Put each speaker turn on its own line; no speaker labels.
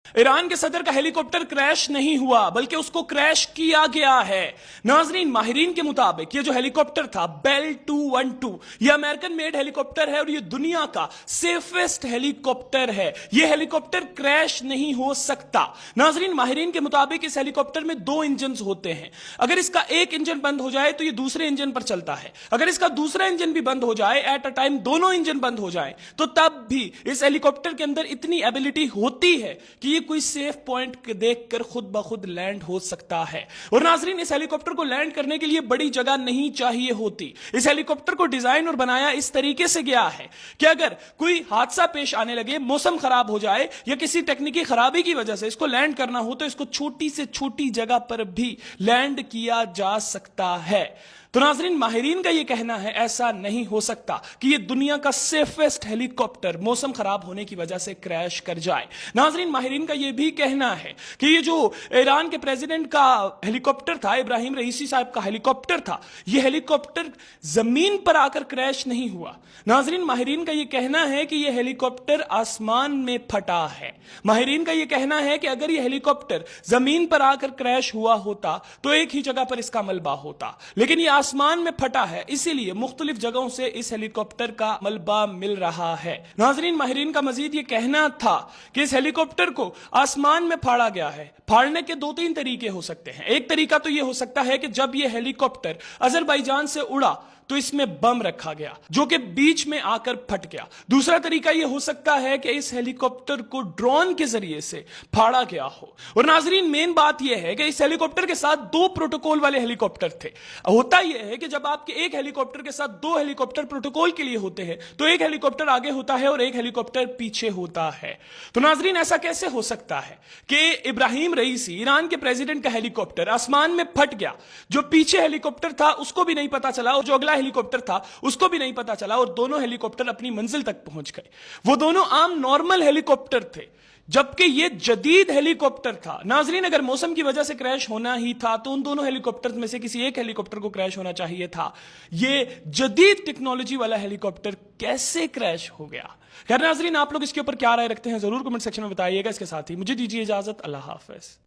Iran के सदर का हेलीकॉप्टर क्रैश नहीं हुआ बल्कि उसको क्रैश किया गया है। नाजरीन, माहिरीन के मुताबिक ये जो हेलीकॉप्टर था बेल 212, ये अमेरिकन मेड हेलीकॉप्टर है और ये दुनिया का सेफेस्ट हेलीकॉप्टर है। ये हेलीकॉप्टर क्रैश नहीं हो सकता। नाजरीन, माहिरीन के मुताबिक इस हेलीकॉप्टर में 2 इंजन होते हैं। अगर इसका एक इंजन बंद हो जाए तो ये दूसरे इंजन पर चलता है। अगर इसका दूसरा इंजन भी बंद हो जाए, एट अ टाइम दोनों इंजन बंद हो जाए, तो तब भी इस हेलीकॉप्टर के अंदर इतनी एबिलिटी होती है कि ये कोई सेफ पॉइंट देखकर खुद ब खुद लैंड हो सकता है। और नाजरीन, इस हेलीकॉप्टर को लैंड करने के लिए बड़ी जगह नहीं चाहिए होती। इस हेलीकॉप्टर को डिजाइन और बनाया इस तरीके से गया है कि अगर कोई हादसा पेश आने लगे, मौसम खराब हो जाए या किसी टेक्निकी खराबी की वजह से इसको लैंड करना हो, तो इसको छोटी से छोटी जगह पर भी लैंड किया जा सकता है। तो नाजरीन, माहिरीन का यह कहना है ऐसा नहीं हो सकता कि यह दुनिया का सेफेस्ट हेलीकॉप्टर मौसम खराब होने की वजह से क्रैश कर जाए। नाजरीन, माहिरीन का यह भी कहना है कि ये जो ईरान के प्रेसिडेंट का हेलीकॉप्टर था, इब्राहिम रईसी साहब का हेलीकॉप्टर था, यह हेलीकॉप्टर जमीन पर आकर क्रैश नहीं हुआ। नाजरीन, माहिरीन का यह कहना है कि यह हेलीकॉप्टर आसमान में फटा है। माहिरीन का यह कहना है कि अगर यह हेलीकॉप्टर जमीन पर आकर क्रैश हुआ होता तो एक ही जगह पर इसका मलबा होता, लेकिन यह आसमान में फटा है, इसीलिए मुख्तलिफ जगहों से इस हेलीकॉप्टर का मलबा मिल रहा है। नाजरीन, माहिरीन का मजीद यह कहना था कि इस हेलीकॉप्टर को आसमान में फाड़ा गया है। फाड़ने के 2-3 तरीके हो सकते हैं। एक तरीका तो यह हो सकता है कि जब यह हेलीकॉप्टर अजरबैजान से उड़ा तो इसमें बम रखा गया जो कि बीच में आकर फट गया। दूसरा तरीका यह हो सकता है कि इस हेलीकॉप्टर को ड्रोन के जरिए से फाड़ा गया हो। और नाजरीन, मेन बात यह है कि इस हेलीकॉप्टर के साथ 2 प्रोटोकॉल वाले हेलीकॉप्टर थे। होता यह है कि जब आपके एक हेलीकॉप्टर के साथ 2 हेलीकॉप्टर प्रोटोकॉल के लिए होते हैं तो एक हेलीकॉप्टर आगे होता है और एक हेलीकॉप्टर पीछे होता है। तो नाजरीन, ऐसा कैसे हो सकता है कि इब्राहिम रईसी, ईरान के प्रेसिडेंट का हेलीकॉप्टर आसमान में फट गया, जो पीछे हेलीकॉप्टर था उसको भी नहीं पता चला और जो अगला हेलीकॉप्टर था उसको भी नहीं पता चला, और दोनों हेलीकॉप्टर अपनी मंजिल तक पहुंच गए। वो दोनों आम नॉर्मल हेलीकॉप्टर थे, जबकि ये जदीद हेलीकॉप्टर था। नाजरीन, अगर मौसम की वजह से क्रैश होना ही था तो उन दोनों हेलीकॉप्टर में से किसी एक हेलीकॉप्टर को क्रैश होना चाहिए था। ये जदीद टेक्नोलॉजी वाला हेलीकॉप्टर कैसे क्रैश हो गया? खैर नाजरीन, आप लोग इसके ऊपर क्या राय रखते हैं जरूर कमेंट सेक्शन में बताइएगा। इसके साथ ही मुझे दीजिए इजाजत। अल्लाह हाफिज।